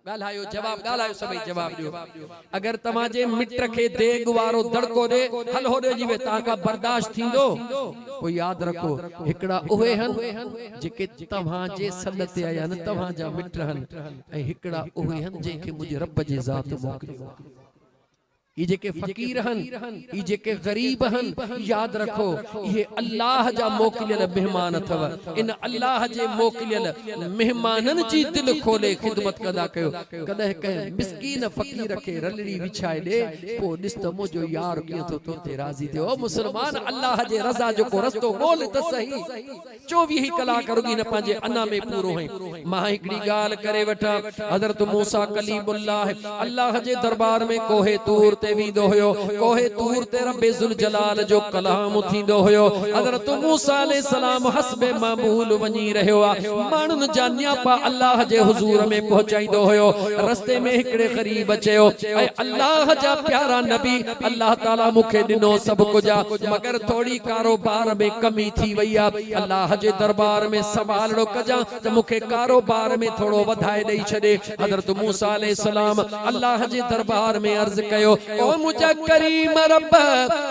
गालायो जवाब गालायो सभई जवाब दियो। अगर तमाजे मिट के देग वारो दड़को दे हल हो दे जीवे ता का बर्दाश्त थींदो। को याद रखो हिकड़ा उहे हन जेके तव्हांजे सन ते आया न तव्हांजा मिट हन ऐं हिकड़ा उहे हन जेके मुझे रब जे ज़ात मोकिलियो। ये जेके फकीर हन ये जेके गरीब हन याद रखो ये अल्लाह जा मोकिलियल मेहमान अथव। इन अल्लाह जे मोकिलियल मेहमानन जी दिल खोले खिदमत कदा कयो। कदे कह मिस्कीन फकीर के रलड़ी विछाए दे पो दिस त मुजो यार कियो तो तोते राजी थे। ओ मुसलमान अल्लाह जे रजा जो को रस्तो ॻोल्ह त सही 24 कलाक रुगी न पांजे अना में पूरो है। मां हिकड़ी गाल करे वठा हजरत मूसा कलीमुल्लाह अल्लाह जे दरबार में कोहे तूर वीदो होयो। कोहे तूर ते रब्बे जुल जलाल जो कलाम थींदो होयो। हजरत मूसा अलैहि सलाम हस्बे मामूल वनी रहयो आ मानुन जानिया पा अल्लाह जे हुजूर में पहुंचाइदो होयो। रस्ते में हिकड़े गरीब चयो ऐ अल्लाह जा प्यारा नबी अल्लाह ताला मुखे दिनो सब कुछ मगर थोड़ी कारोबार में कमी थी वई आ। अल्लाह जे दरबार में सवाल कजा त मुखे कारोबार में थोड़ो वधाए दई छदे। हजरत मूसा अलैहि सलाम अल्लाह जे दरबार में अर्ज कयो ओ मुझा करीम रब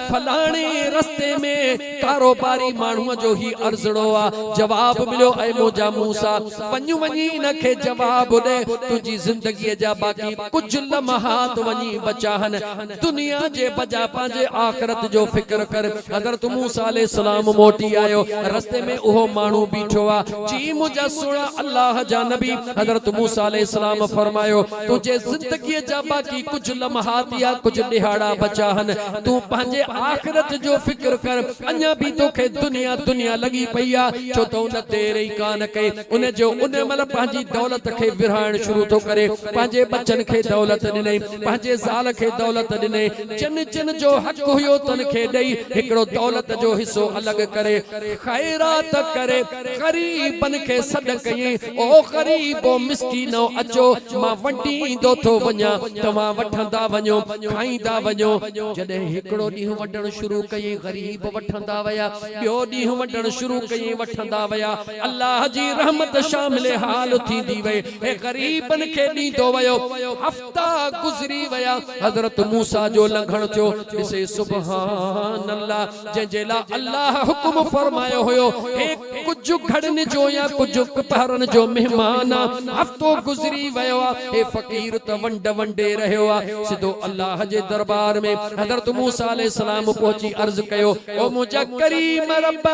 फलाने रस्ते में कारोबारी मानुआ जो ही अर्जड़ो आ। जवाब मिलो ऐ मुझा मूसा वञु वञी न के जवाब दे तुझी जिंदगी जा बाकी कुछ लम्हात वञी बचा हन दुनिया जे बजा पांजे आखिरत जो फिक्र कर। हजरत मूसा अलैहि सलाम मोटी आयो रस्ते में उहो मानू बीठो आ जी मुझा सुना अल्लाह जा नबी। हजरत मूसा अलैहि सलाम फरमायो तुझे जिंदगी जा बाकी कुछ लम्हात या कुछ दिहाड़ा बचा हन तू पांजे आखिरत जो फिक्र कर। अन्या भी तो के दुनिया दुनिया लगी पईया छो तो न तेरे ही कान के उन्हें जो उन्हें मल पांजी दौलत के विरहाण शुरू तो करे पांजे बच्चन के दौलत दिने पांजे ज़ाल के दौलत दिने चन चन जो हक हुयो तन के दई हिकड़ो दौलत जो हिस्सो अलग करे खैरात करे गरीबन के सद कई ओ गरीबो मिस्कीनो अचो मां वंडी दो तो वञा तवा वठंदा वञो खाईंदा वञो। जॾहिं हिकड़ो ॾींहुं वठण शुरू कई गरीब वठंदा वया ॿियो ॾींहुं वठण शुरू कई वठंदा वया। अल्लाह जी रहमत शामिल हाल थींदी वई हे गरीबन खे ॾींदो वयो। हफ्ता गुज़री वया हजरत मूसा जो लंघण थियो ॾिसे सुभान अल्लाह जंहिंजे लाइ अल्लाह हुकुम फरमायो हुयो हे कुझु घड़न जो या कुझु पहरन जो मेहमान हफ्तो गुज़री वयो हे फकीर त वंड वंडे रहियो आ। सिधो अल्लाह जे दरबार में हजरत मूसा अलैहि सलाम पहुंची अर्ज कयो ओ मुझा करीम रब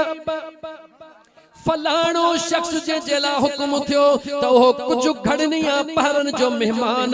फलाणो शख्स जे जेला हुकुम थियो तो हो कुछ घड़निया पहरन जो मेहमान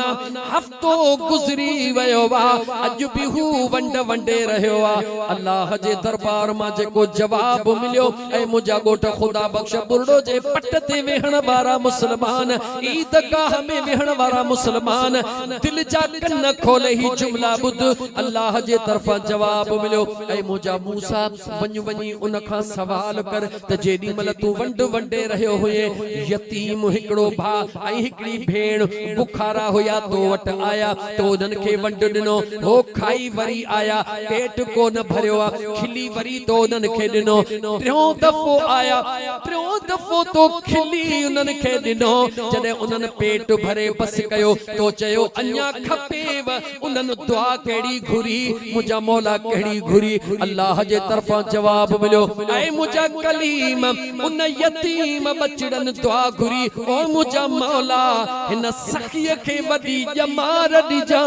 हफ्तो गुजरी वयो वा अज भी हु वंड वंडे रहयो आ। अल्लाह जे दरबार मा जेको जवाब मिलियो ए मुजा गोठ खुदा बख्श बुरडो जे पट ते वेहण वारा मुसलमान ईदगाह में वेहण वारा मुसलमान दिल जा कन खोले ही जुमला बुध अल्लाह जे तरफा जवाब मिलियो ए मुजा मूसा वञ वञी उन खां सवाल कर त जेडी मल तू वंड वंडे रहियो हुए यतीम हिकड़ो भा आई हिकड़ी भेण बुखारा हुया तो वट आया तो उनन के वंड दिनो हो खाई वरी आया पेट को न भरियो खिली वरी तो उनन के दिनो त्रियों दफो आया त्रियों दफो तो खिली उनन के दिनो जदे उनन पेट भरे बस कयो तो चयो अन्या खपेव उनन दुआ केड़ी घुरी मुजा मौला केड़ी घुरी। अल्लाह जे तरफा जवाब मिलियो ऐ मुजा कलीम उन यतीम बचड़न दुआ घुरी ओ मुजा मौला हिन सखीअ खे वडी जमार दिजा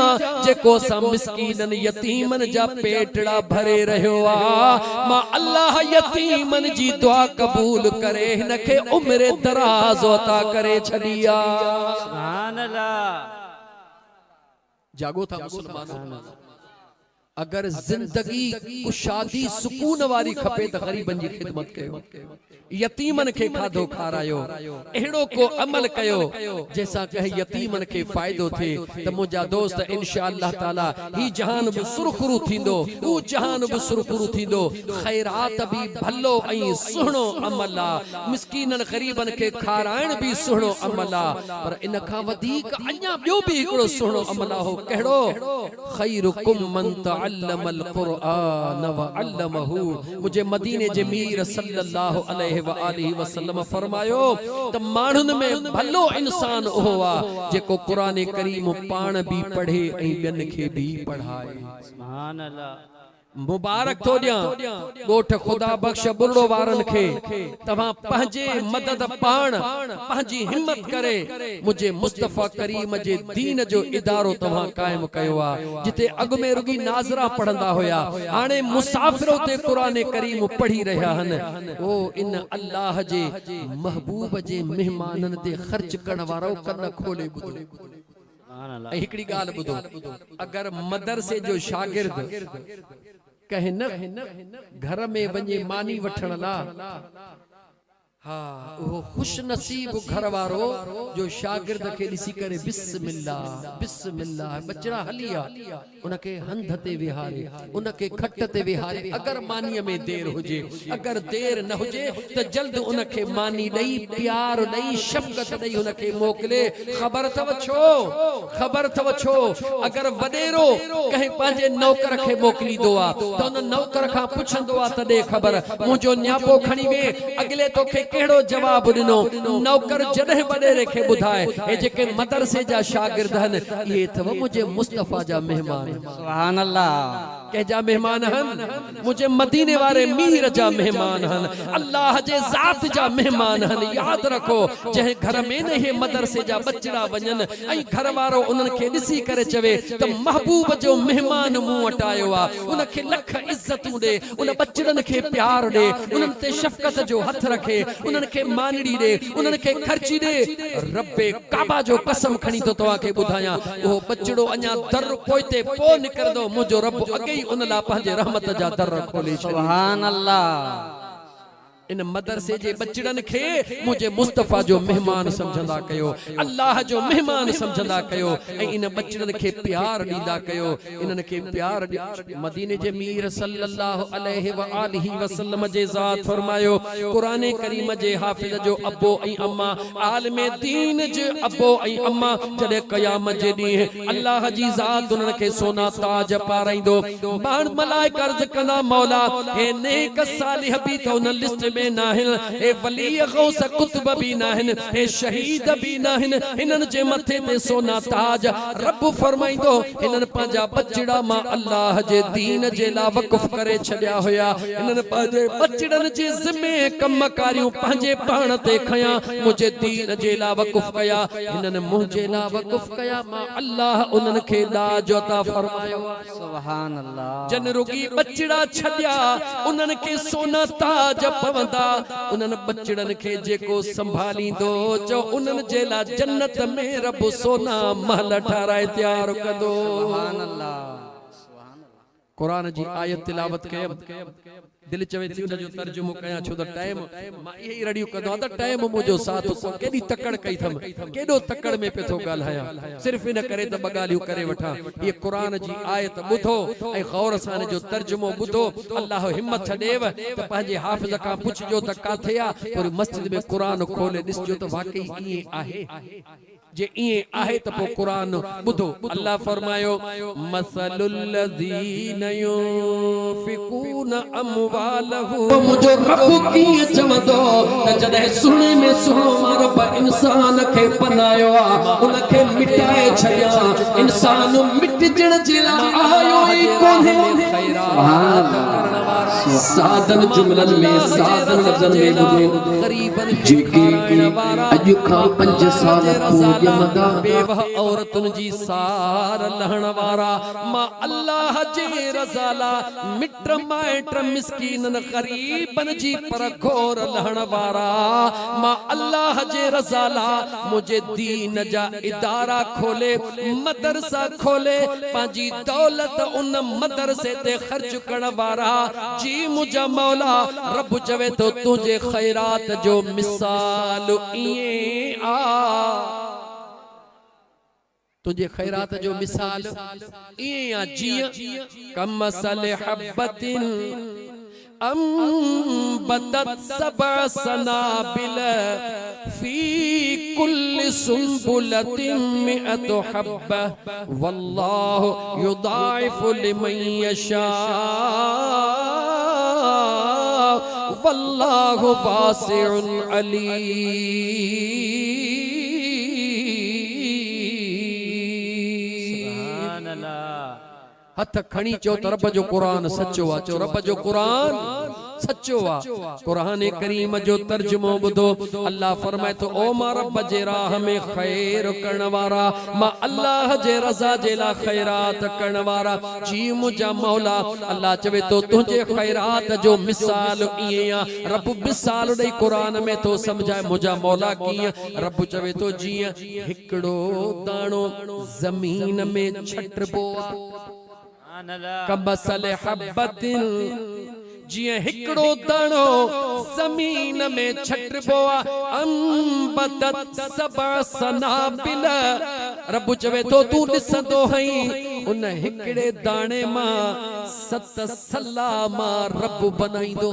जेको सा मिस्कीनन यतीमन जा पेटड़ा भरे रहयो आ। मां अल्लाह यतीमन जी दुआ कबूल करे हिन खे उम्र दराज अता करे छडिया। सुभान अल्लाह। जागो था मुसलमानों अगर जिंदगी कुशादी सुकून वारी खपे त गरीबन जी खिदमत कयो यतीमन के खाधो खारायो एड़ो को अमल कयो जैसा कहे यतीमन के फायदो थे त मुजा दोस्त इंशाअल्लाह ताला ही जहान भी सुरखुरु थींदो ऊ जहान भी सुरखुरु थींदो खैरात भी भलो ऐं सुहणो अमल आ मिस्कीनन गरीबन के खाराइण भी सुहणो अमल आ पर इन खां वधीक अन्या ॿियो भी हिकड़ो सुहणो अमल हो कहिड़ो खैरुकुम मन तअल्लमल क़ुरआन व अल्लमहु। मुझे मदीने जे मीर सल्लल्लाहु अलैहि व आलिहि वसल्लम फरमायो त माण्हुनि में भलो इंसान उहो आ जेको क़ुरान करीम पाण भी पढ़े ऐं ॿियनि खे भी पढ़ाए। सुभान अल्लाह। मुबारक थो ॾियां ॻोठ खुदा बख्श बुरड़ो वारनि खे तव्हां पंहिंजे मदद पाण पंहिंजी हिम्मत करे मुझे मुस्तफ़ा करीम जे दीन जो इदारो तव्हां कायम कयो आ। जिते अॻु में रुगी नाज़रा पढ़ंदा हुया हाणे मुसाफ़िर ते क़ुरान करीम पढ़ी रहिया आहिनि। ओ इन अल्लाह जे महबूब जे मेहमाननि ते ख़र्च करण वारो कन खोले ॿुधो। हिकड़ी ॻाल्हि ॿुधो, अगर मदरसे जो शागिर्द कहे न घर में वञे मानी वठण ला, हाँ वो खुश नसीब घर वारो जो शागिर्द के ॾिसी करे बिस्मिल्लाह बिस्मिल्लाह बचड़ा हलिया उनके हंध ते विहारे उनके खट ते विहारे। अगर मानीअ में देर हुजे अगर देर न हुजे त जल्द उनके मानी ॾई प्यार ॾई शफ़क़त ॾई उनके मोकले। ख़बर अथव छो अगर वॾेरो कंहिं पंहिंजे नौकर खे मोकिलींदो आ त उन नौकर खां पुछंदो आ तॾहिं ख़बर मुंहिंजो न्यापो खणी वे अगले तोखे केड़ो जवाब दिनो। नौकर जॾहिं वॾेरे खे ॿुधाए हे जेके मदरसे जा शागिर्द हन ये अथव मुझे मुस्तफ़ा जा मेहमान। सुभान अल्लाह। कंहिंजा मेहमान हन मुझे मदीने वारे मीर जा मेहमान हन अल्लाह जे ज़ात जा मेहमान हन। याद रखो जंहिं घर में न हे मदरसे जा बचड़ा वञन ऐं घर वारो उन्हनि खे ॾिसी करे चवे त महबूब जो मेहमान मूं वटि आयो आ उनखे लख इज़तूं ॾे उन बचड़नि खे प्यार ॾे उन्हनि ते शफ़क़त जो हथ रखे उन्हनि खे मानड़ी ॾे उन्हनि खे ख़र्ची ॾे। रब्बे काबा जो कसम खणी तो तव्हांखे ॿुधायां उहो बचड़ो अञा दर पोइते पोइ निकिरंदो मुंहिंजो रब अॻे उन ला पंहिंजे रहमत जा दर खोले छॾी। सुभान अल्लाह। इन मदरसे जे बचड़नि खे मुझे मुस्तफ़ा जो मेहमान समझंदा कयो अल्लाह जो मेहमान समझंदा कयो ऐं इन बचड़नि खे प्यार ॾींदा कयो इन्हनि खे प्यार। मदीने जे मीर सल्लल्लाहु अलैहि व आलिहि वसल्लम जे ज़ात फरमायो क़ुरान करीम जे हाफ़िज़ जो अब्बो ऐं अम्मा आलिम दीन जे अब्बो ऐं अम्मा जॾहिं क़यामत जे ॾींहुं अल्लाह जी ज़ात उन्हनि खे सोना ताज पाराईंदो मलाइका अर्ज़ कंदा मौला हे नेक सालिह बि त उन लिस्ट में नाहिन हे वली गौस कुतुब भी नाहिन हे शहीद भी नाहिन इन्हनि जे मथे ते सोना ताज। रब फरमाइंदो इन्हनि पंहिंजा बचड़ा मां अल्लाह जे दीन जे ला वक़फ करे छॾिया हुया इन्हनि पंहिंजे बचड़नि जे ज़िम्मे कमकारियूं पंहिंजे पाण ते खयां मुझे दीन जे ला वक़फ कया इन्हनि मुंहिंजे ला वक़फ कया मां अल्लाह उन्हनि खे लाज अता फरमायो। सुभान अल्लाह। जन रुगी बचड़ा छॾिया उन्हनि खे सोना ताज पवंदा उन्हनि बचड़नि खे जेको संभालींदो जो उन्हनि जे ला जन्नत में रब सोना महल ठाराए तैयार कंदो। सुभान अल्लाह। कुरान जी आयत तिलावत कयम दिल चवे थी उन जो तर्जुमो कया छो त टाइम मां इहे ई रडियो कंदो त टाइम मुझो साथ को केडी तकड़ कई थम केडो तकड़ में पे थो ॻाल्हायां सिर्फ इन करे त बगालियो करे वठा ये कुरान जी आयत ॿुधो ऐं गौर सां जो तर्जुमो ॿुधो। अल्लाह हिम्मत ॾेव त पंहिंजे हाफ़िज़ खां पुछजो त काथे आ पूरी मस्जिद में कुरान खोले ॾिसजो त वाकई इए आहे जे इए आहे त पो कुरान ॿुधो। अल्लाह फरमायो मसलुल लज़ीन युनफिकून अमवालहु मुझो रब कीअं चवंदो त जॾहिं सुहिणे में सुहिणो रब इंसान खे बनायो आ उन खे मिटाए छॾिया इंसान मिटजण जे लाइ आयो ई कोन्हे। खैरात करण वारा साधन जुमलन में साधन लफ़्ज़न में ॿुधो ग़रीबन जेके अॼु खां 5 साल बेवह औरतुन जी सार लहण वारा मां अल्लाह जे रज़ाला मिट माइट मिस्कीनन गरीबन जी पर घोर लहण वारा मां अल्लाह जे रज़ाला मुझे दीन जा इदारा खोले मदरसा खोले पंहिंजी दौलत उन मदरसे ते ख़र्च करण वारा जी मुझा मौला रब चवे तो तुझे खैरात जो मिसाल इए आ तुझे खैरात जो मिसाल इया जिया कमसल हब्बतिन अम्बतत सबअ सनाबिल फी कुल्लि सुंबुलतिन मिअतु हब्बा वल्लाहु युदाइफु लिमन यशा वल्लाहु वासिउन अलीम। हथ खणी चो तो रब जो कुरान सच्चो आ, चो रब जो कुरान सच्चो आ। कुरान करीम जो तर्जुमो बुधो, अल्लाह फरमाए तो ओ मा रब जे राह में खैर करण वारा, मा अल्लाह जे रज़ा जे ला खैरात करण वारा। जी मुजा मौला, अल्लाह चवे तो तुझे खैरात जो मिसाल इया, रब मिसाल दे कुरान में तो समझाए मुजा मौला कीअं। रब चवे तो जीअं हिकड़ो दाणो जमीन में छटबो आ, कमसल हब्बतिन, जिए हिकड़ो दाणो जमीन में छटबो आ, अंबतत सबअ सनाबिल। रब चवे तो तू ॾिसंदो हई उन हिकड़े दाणे मां 7 सला मां रब बनाईंदो।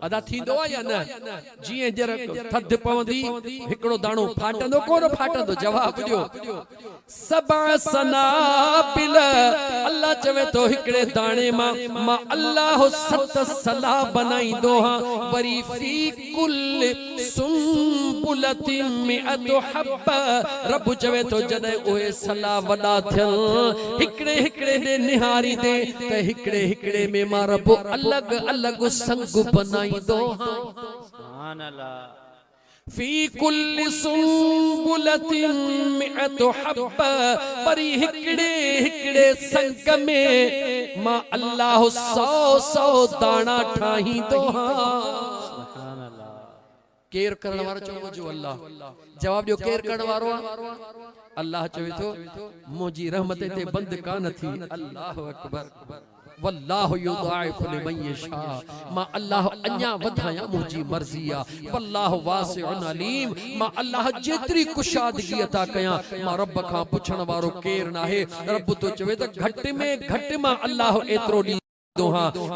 अदा थींदो आ या न? जीअं जर थधि पवंदी हिकड़ो दाणो फाटंदो कोन फाटंदो? जवाब ॾियो। सबअ सनाबिल, अल्लाह चवे तो हिकड़े दाणे मां अल्लाह 7 सला बनाईंदो हां। वरी फी कुल्लि सुंबुलतिन मिअतु हब्बा, रब चवे तो जॾहिं उहे सला वॾा थियन हिकड़े हिकड़े ने निहारी दे त हिकड़े हिकड़े में मां रब अलग अलग संग बनाईंदो हां। सुभान अल्लाह। फी कुल्लि सुंबुलतिन मिअतु हब्बा, वरी हिकड़े हिकड़े संग में मां अल्लाह 100 दाणा ठाहींदो हां। सुभान अल्लाह। केर करण वारो? चवो जो अल्लाह। जवाब ॾियो केर करण वारो आहे? अल्लाह चवे तो मुंहिंजी रहमत ते बंद कान थी। अल्लाहु अकबर। वल्लाहु युदाइफु लिमन यशा, मां अल्लाह अञा वधाया मुंहिंजी मर्ज़ी आ। वल्लाहु वासिउन अलीम, मां अल्लाह जेतिरी कुशादगी अता कयां मां रब खां पुछण वारो केर नाहे। रब तो चवे त घट में घट मां अल्लाह एतिरो ॾी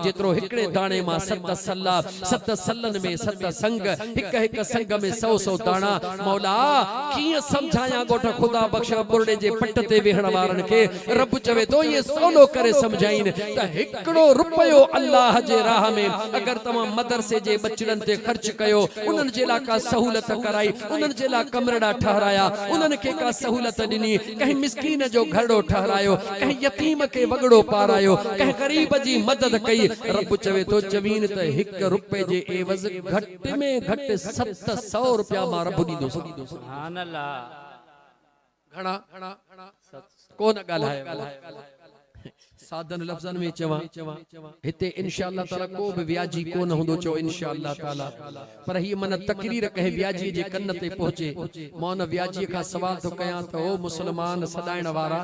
जेतिरो हिकड़े दाणे मां 7 सला, 7 सलन में 7 संग, हिक हिक संग में 100 दाणा। मौला कीअं समझाया गोठ खुदा बख्श बुरड़े जे पट ते वेहण वारन खे। रब चवे तो ये सोलो करे समझाइन त हिकड़ो रुपयो अल्लाह जे राह में अगर तमाम मदरसे जे बचड़न ते खर्च कयो, उन्हन जे ला का सहूलत कराई, उन्हन जे ला कमरड़ा ठहराया, उन्हन के का सहूलत ॾिनी, कहीं मिस्कीन जो घरड़ो ठहरायो, कहीं यतीम के वगड़ो पारायो, कहीं गरीब जी मदद कई। रब चवे तो जमीन त 1 रुपए जे एवज घट में घट 700 रुपया मां रब ॾींदो। सुभान अल्लाह। घणा कोन ॻाल्हाए साधन लफ्ज़न में चवा हिते इंशाअल्लाह ताला को भी व्याजी कोन हुंदो। चो इंशाअल्लाह ताला पर ही मन तकरीर कहे व्याजी जे कन ते पहुचे। मौन व्याजी का सवाल तो कया तो ओ मुसलमान सदाइण वारा,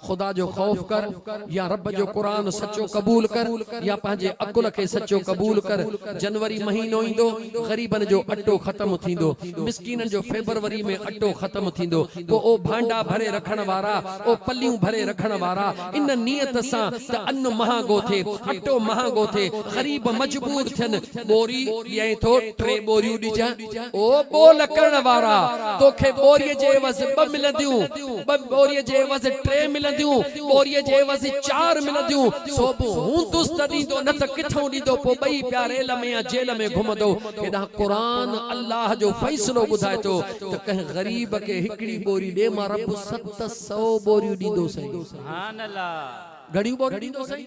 खुदा जो खौफ कर या रब जो कुरान सच्चो कबूल कर या पंहिंजे अकुल के सच्चो कबूल कर। जनवरी महीनो ईंदो गरीबन जो अटो खत्म थींदो, मिस्कीनन जो फेब्रुवरी में अटो खत्म थींदो। तो ओ भांडा भरे रखण वारा, ओ पल्लियूं भरे रखण वारा इन नियत सां त अन्न महांगो थे, अटो महांगो थे, गरीब मजबूर थियन। बोरी ॾियई थो 3 बोरियूं ॾिजा। ओ बोल करण वारा, तोखे बोरीअ जे एवज़ 2 मिलंदियूं, 2 बोरीअ जे एवज़ 3 मिलंदियूं, बोरीअ जे एवज़ 4 मिलंदियूं। सो बि हूंदुस त ॾींदो, न त किथां ॾींदो। पोइ ॿई पिया रेल में या जेल में घुमंदो। हेॾां क़ुरान अल्लाह जो फ़ैसिलो ॿुधाए थो त कंहिं ग़रीब खे हिकिड़ी बोरी ॾे मां रब 700 बोरियूं ॾींदो। सही सुभान अल्लाह। घणी बोरियूं ॾींदो सही?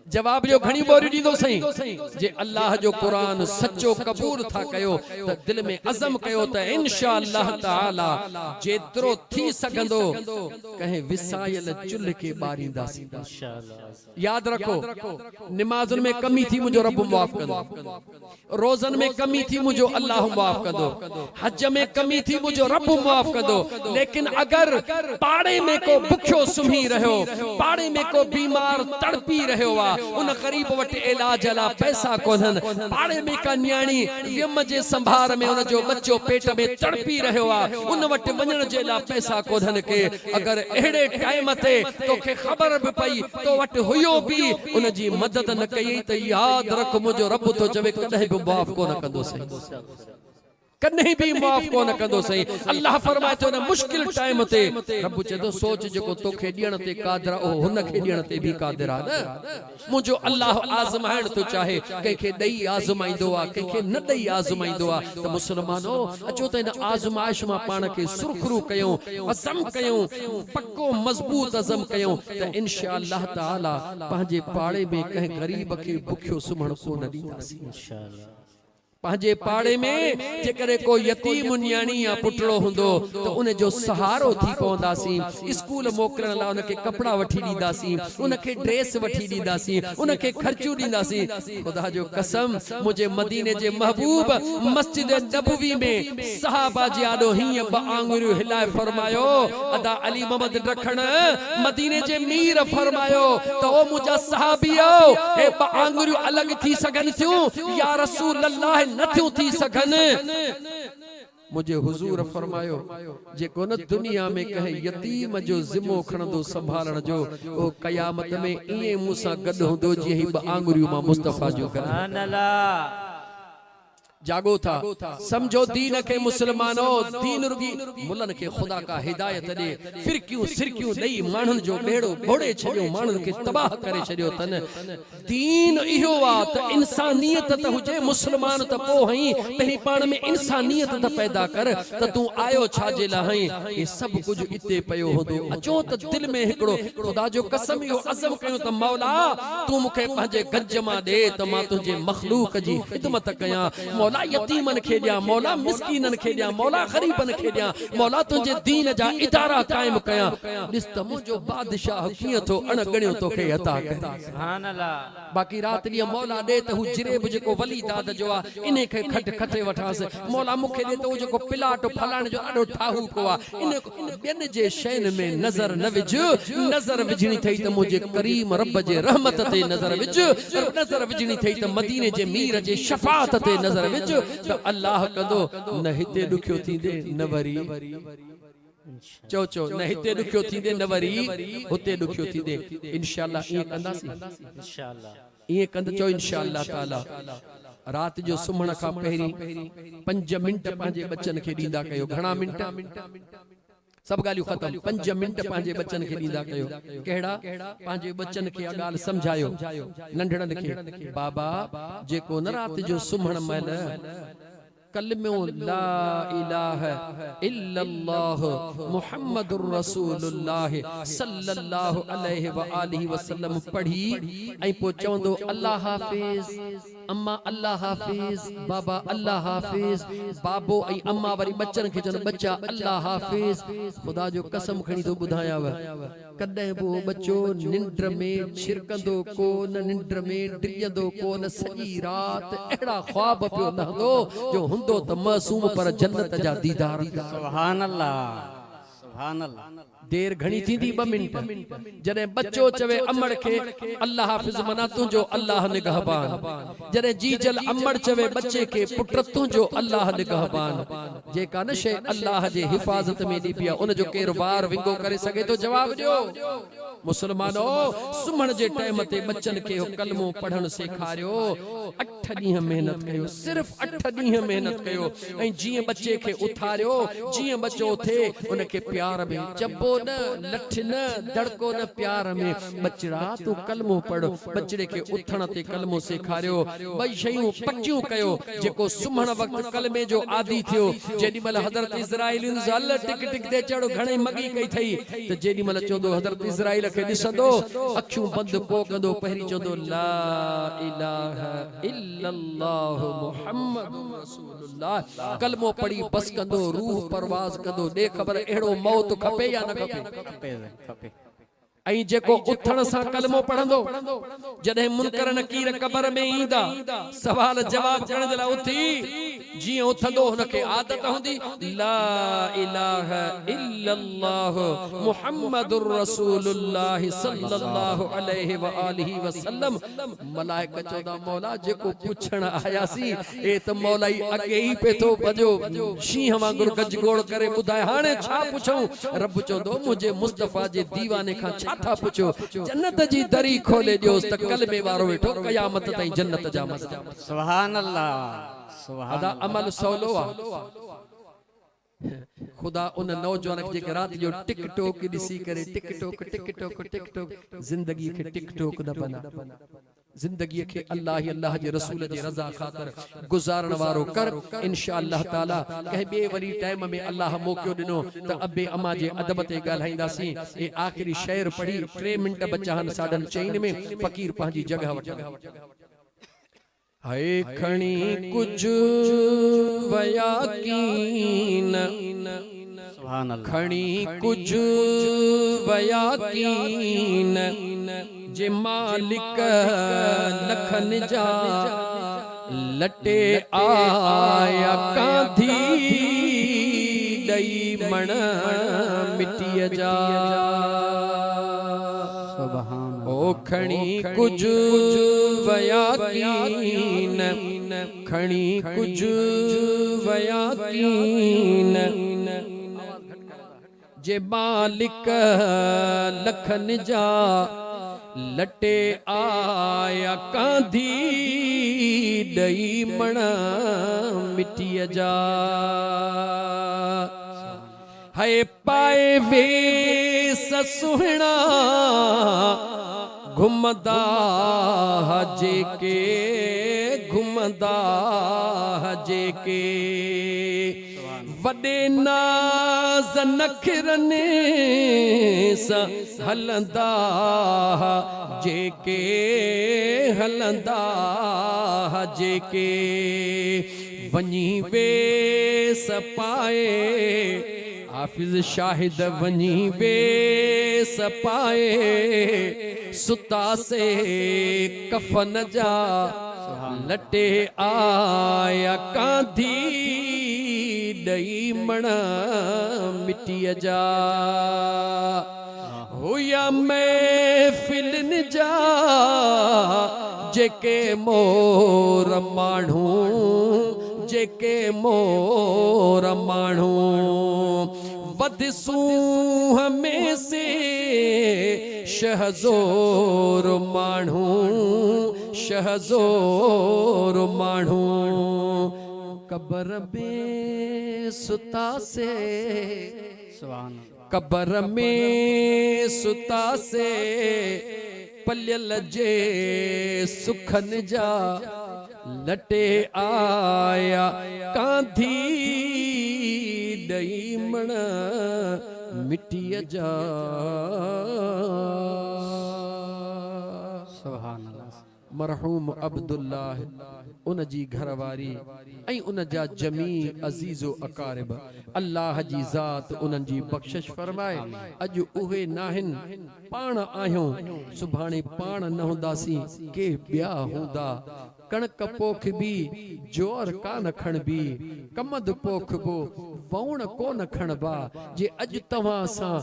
जवाब ॾियो घणी बोरियूं ॾींदो सही? जे अल्लाह जो कुरान सच्चो कबूल था कयो त दिल में अज़म कयो त इंशाअल्लाह ताला जेतिरो थी सघंदो कहीं विसायल चुल्ह के ॿारींदासीं इंशाअल्लाह। याद रखो, नमाज़ुन में कमी थी मुंहिंजो रब माफ़ कंदो, रोज़न में कमी थी मुंहिंजो अल्लाह माफ़ कंदो, हज में कमी थी मुंहिंजो रब माफ़ कंदो। लेकिन अगर पाड़े में को भुखियो सुम्ही रहियो, पाड़े में को बीमार तड़पी रहियो आ उन गरीब वटि इलाज ला पैसा कोन्हन पाड़े में का न्याणी वियम जे संभार में उन जो बच्चो पेट में तड़पी रहियो आ उन वटि वञण जे ला पैसा कोन्हन के अगर एड़े टाइम ते तोखे खबर भी पई तो वटि हुयो भी उन जी मदद न कई त याद रख मुझो रब तो चवे कदे भी माफ को न कंदो सही कन्हीं भी माफ को न कंदो सही अल्लाह फरमाए तो न मुश्किल टाइम ते रब चदो सोच जो तोखे ॾियण ते कादर ओ हुन खे ॾियण ते भी कादर आ न मुझो अल्लाह आज़माइण तो चाहे कंहिंखे ॾेई आज़माईंदो आ कंहिंखे न ॾेई आज़माईंदो आ त मुसलमानो अचो त इन आज़माइश मां पाण खे सुरखरू कयूं अज़म कयूं पक्को मज़बूत अज़म कयूं त इंशाअल्लाह ताला पंहिंजे पाड़े में कंहिं गरीब खे भुखियो सुम्हण को न ॾींदासीं इंशाअल्लाह पंहिंजे पाड़े में जेकरे को यतीम न्याणी या पुटड़ो हुंदो तो उन जो सहारो थी पवंदासीं स्कूल मोकलण ला उन के कपड़ा वठी ॾींदासीं उन के ड्रेस वठी ॾींदासीं उन के खर्चू ॾींदासीं खुदा जो कसम मुझे मदीने जे महबूब मस्जिद नबवी में सहाबा जी आडो हीअं ब आंगुरियूं हिलाए फरमायो अदा अली मोहम्मद रखण मदीने जे मीर फरमायो तो ओ मुझा सहाबियो हे ब आंगुरियूं अलग थी सगन थियूं या रसूल अल्लाह नथियूं थी सघन मुझे हुजूर फरमायो जेको न दुनिया में कहे यतीम जो जिम्मो खणंदो संभालण जो ओ कयामत में इए मूंसा गॾ हूंदो जी ही ब आंगुरियूं मां मुस्तफा जो कर सुभान अल्लाह जागो था समझो दीन के मुसलमानो दीन रुगी मुलन के खुदा का हिदायत दे फिर क्यों सिर क्यों नहीं मानन जो बेड़ो घोड़े छड़ियो मानन के तबाह करे छड़ियो तन दीन इहो वा त इंसानियत त हुजे मुसलमान त पो हई पहिरी पाण में इंसानियत त पैदा कर त तू आयो छाजे ला हई ये सब कुछ इते पयो होदो अचो त दिल में हिकड़ो खुदा जो कसम यो अज़म कयो त मौला तू मुखे पंहिंजे गज मां दे त मां तुझे मखलूक जी खिदमत कया मौला यतीमन खे दिया मौला मिस्कीनन खे दिया मौला गरीबन खे दिया मौला तुझे दीन जा इदारा कायम कया दिस त मुझो बादशाह किए तो अणगणियो तोखे अता करे सुभान अल्लाह बाकी रात ॾींहुं मौला दे त हु जिरेब जेको वली दाद जो आ इने खे खट खटे वठास मौला मुखे दे त जेको पिलाट फलाण जो ॾाढो ठाहू को आ इन ॿियनि जे शैन में नज़र न विझ नज़र विझणी थई त मुझे करीम रब जे रहमत ते नज़र विझ नज़र विझणी थई त मदीने जे मीर जे शफाअत ते नज़र विझ त अल्लाह कंदो न हिते दुखियो थींदे न वरी चो चो न हिते दुखियो थींदे न वरी हुते दुखियो थींदे इंशाअल्लाह ये कंदासी इंशाअल्लाह ये कंद चो इंशाअल्लाह ताला रात जो सुमण का पहिरी 5 मिनट पंहिंजे बच्चन खे ॾींदा कयो घणा मिनट सब गालियूं खत्म 5 मिनट पंहिंजे बच्चन खे ॾींदा कयो कहिड़ा पंहिंजे बच्चन खे ॻाल्हि समझायो नंढड़न खे बाबा जेको न रात जो सुमण महिल कलमो ला इलाहा इल्लल्लाह मुहम्मदुर रसूलुल्लाह सल्लल्लाहु अलैहि व आलिहि वसल्लम पढ़ी ऐं पो चवंदो अल्लाह हाफिज अम्मा अल्लाह हाफिज बाबा अल्लाह हाफिज बाबो ऐं अम्मा वरी बच्चन खे चवनि बच्चा अल्लाह हाफिज खुदा जो कसम खणी तो ॿुधायांव कॾहिं बि बच्चो निंड में छिरकंदो कोन निंड में डिॼंदो कोन सॼी रात अहिड़ा ख्वाब पियो लहंदो जो हुंदो त मासूम पर जन्नत जा दीदार सुभान अल्लाह सुभान अल्लाह देर घणी थींदी 2 मिनट जॾहिं बच्चो चवे अमड़ के अल्लाह हाफिज मना तुंहिंजो अल्लाह निगहबान जॾहिं जीजल अमड़ चवे बच्चे के पुट तुंहिंजो अल्लाह निगहबान जेका न शइ अल्लाह जे हिफ़ाज़त में ॾी पिया उन जो केर वार विंगो करे सघे तो जवाब ॾियो मुसलमानो सुमण जे टाइम ते बच्चन के कलमो पढ़ण सेखारियो 8 ॾींहं मेहनत कयो सिर्फ 8 ॾींहं मेहनत कयो ऐं जीअं बच्चे के उथारियो जीअं बच्चो थे उन के प्यार में चबो न लठ न धड़को न प्यार में बचड़ा तू कलमो पढ़ बचड़े के उथण ते कलमो सेखारियो बई शयूं पक्कियूं कयो जेको सुमण वक्त कलमे जो आदी थियो जेडी मल हजरत इस्राइल हल टिक टिक ते चढ़ो घणे मगी कई थई त जेडी मल चोदो हजरत इस्राइल के दिसंदो अखियूं बंद पो कंदो पहिरी चोदो ला इलाहा इल्लल्लाह मुहम्मदुर रसूलुल्लाह कलमो पढ़ी बस कंदो रूह परवाज कंदो दे खबर एड़ो मौत खपे या न खपे खपे ऐं जेको उथण सां कलमो पढ़ंदो जॾहिं मुनकर नकीर कबर में ईंदा सवाल जवाब करण जे लाइ उथी जीअं उथंदो हुनखे आदत हूंदी ला इलाहा इल्लल्लाह मुहम्मदुर रसूलुल्लाह सल्लल्लाहु अलैहि व आलिहि वसल्लम। मलाइका चौदा मौला जेको पुछण आयासी ए त मौलाई अगे ही पे तो बजो शींह वांगुर गजगोड़ करे ॿुधाए हाणे छा पुछूं। रब चौदो मुझे मुस्तफा जे दीवाने खां छा था पुछो। जन्नत जी दरी खोले ॾियोसि त कलमे वारो वेठो क़यामत ताईं जन्नत जा मज़ा। सुभान अल्लाह सुभान अदा अल्लाह। अमल सवलो आहे। खुदा उन नौजवान खे जेके रात जो टिकटॉक ॾिसी करे टिकटॉक ज़िंदगी खे टिकटॉक न बना जिंदगी के अल्लाह ही अल्लाह जे रसूल जे रज़ा खातर गुजारण वारो कर इंशाअल्लाह ताला। कहीं बे वरी टाइम में अल्लाह मौको दिनो त अबे अमा जे अदब ते ॻाल्हाईंदासीं। ए आखिरी शेर पढ़ी 3 मिनट बचा हन साडन चैन में फकीर पंहिंजी जगह वठ। हाय खणी कुछ वया कीन सुभान अल्लाह। खणी कुछ वया कीन जे मालिक लखन जा लटे आया कांधी दई मण मिट्टी जा। सुभान ओ खणी कुछ वया कीन खणी कुछ वया कीन जे मालिक लखन जा लटे आया कांधी दई मण मिट्टी जा। है पाए वे सुहना घुमदा जेके घुमदा जेके वडे नाज़ नखरने सा हलंदा जेके हलंदा जेके वनी वे सपाए हाफिज शाहिद वनी वे सपाए सुता से कफन जा लटे आया कांधी दई मण मिट्टी जा। हुया महफिलन जा जेके मोर माण्हू जेके मोर माण्हू वधसूह में से शहज़ोर माण्हू शहज़ोर माण्हू कबर में सुता से सुभान अल्लाह। कबर में सुता से पलियल जे सुखन जा लटे आया कांधी दई मण मिट्टी जा। सुभान अल्लाह। मरहूम अब्दुल्लाह उन जी घरवारी ऐं उन जा जमी अजीज़ो अकारिब अल्लाह जी ज़ात उन्हनि जी बख़्शिश फरमाए। अॼु उहे नाहिनि पाण आहियूं सुभाणे पाण न हूंदासीं के ॿिया हूंदा। कणक पोख भी जोर कान खणबी कमद पोख बो वौण कोन खणबा जे अज तव्हां सां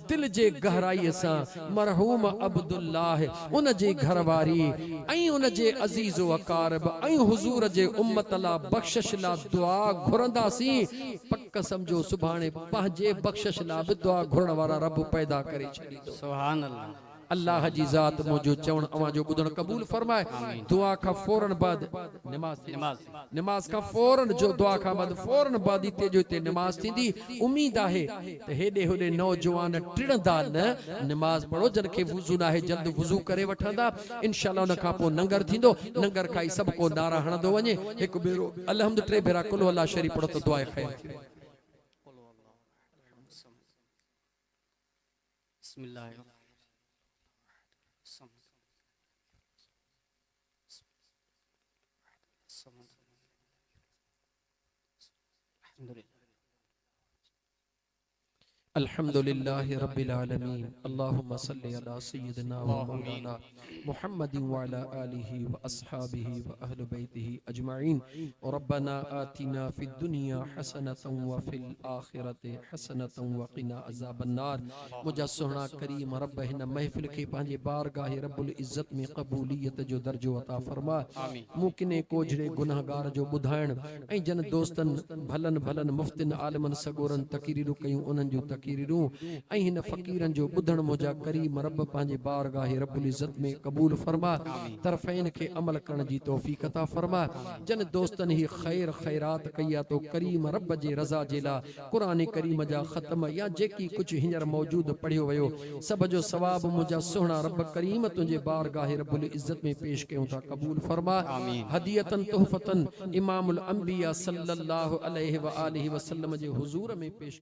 दिल जे गहराई सां मरहूम अब्दुल्लाह उन जे घरवारी ऐं उन जे अजीज़ो अकारब ऐं हुजूर जे उम्मत ला बख़्शिश ला दुआ घुरंदासीं पक समझो सुभाणे पंहिंजे बख़्शिश ला भी दुआ घुरण वारा रब पैदा करे छॾींदो। सुभान अल्लाह। अल्लाह जी ज़ात मौजूद चवण अवां जो ॿुधण कबूल फरमाए। दुआ खां फौरन बाद नमाज खां फौरन जो दुआ खां बाद फौरन बाद इते जो इते नमाज थींदी। उम्मीद आहे त हेॾे होॾे नौजवान टिड़ंदा न नमाज पढ़ो जन खे वुज़ू नाहे जल्द वुज़ू करे वठंदा इंशाअल्लाह। उन खां पोइ नंगर थींदो नंगर खाई सभु को नारा हणंदो वञे हिकु भेरो अलहम्द 3 भेरा कुल अल्लाह शरीफ पढ़ो त दुआ ख़ैर थी। बिस्मिल्लाह। अल्हम्दुलिल्लाहि रब्बिल आलमीन अल्लाहुम्मा सल्लि अला सय्यिदिना व मौलाना मुहम्मदिन व अला आलिहि व अस्हाबिहि व अहलि बैतिहि अजमाइन रब्बना आतिना फिद दुनिया हसनतन व फिल आखिरति हसनतन व क़िना अज़ाबन्नार। मुझा सोहना करीम रब हिन महफिल खे पंहिंजे बारगाह रब्बुल इज़्ज़त में क़बूलियत जो दर्जो अता फरमा। मूं किने कोझड़े गुनाहगार जो ॿुधाइण ऐं जन दोस्तनि भलन भलन मुफ्तिन आलमन सगोरन तक़रीरूं कयूं उन्हनि जूं तक़रीरूं ऐं हिन फ़कीरन जो ॿुधण मुझा करीम रब पंहिंजे बारगाह रब्बुल इज़्ज़त में क़बूल फरमा। तरफ़ैन खे अमल करण जी तौफ़ीक़ अता फरमा। जन दोस्तनि ही ख़ैर ख़ैरात कई तो करीम रब जे रज़ा जे लाइ क़ुरान करीम जा ख़त्म या जेकी कुछ हींअर मौजूद पढ़ियो वियो सब जो सवाब मुझा सोहना रब करीम तुंहिंजे बारगाह रब्बुल इज़्ज़त में पेश कयूं था क़बूल फरमा। हदियतन तोहफ़तन इमामुल अंबिया सल्लल्लाहु अलैहि व आलिहि वसल्लम जे हुज़ूर में पेश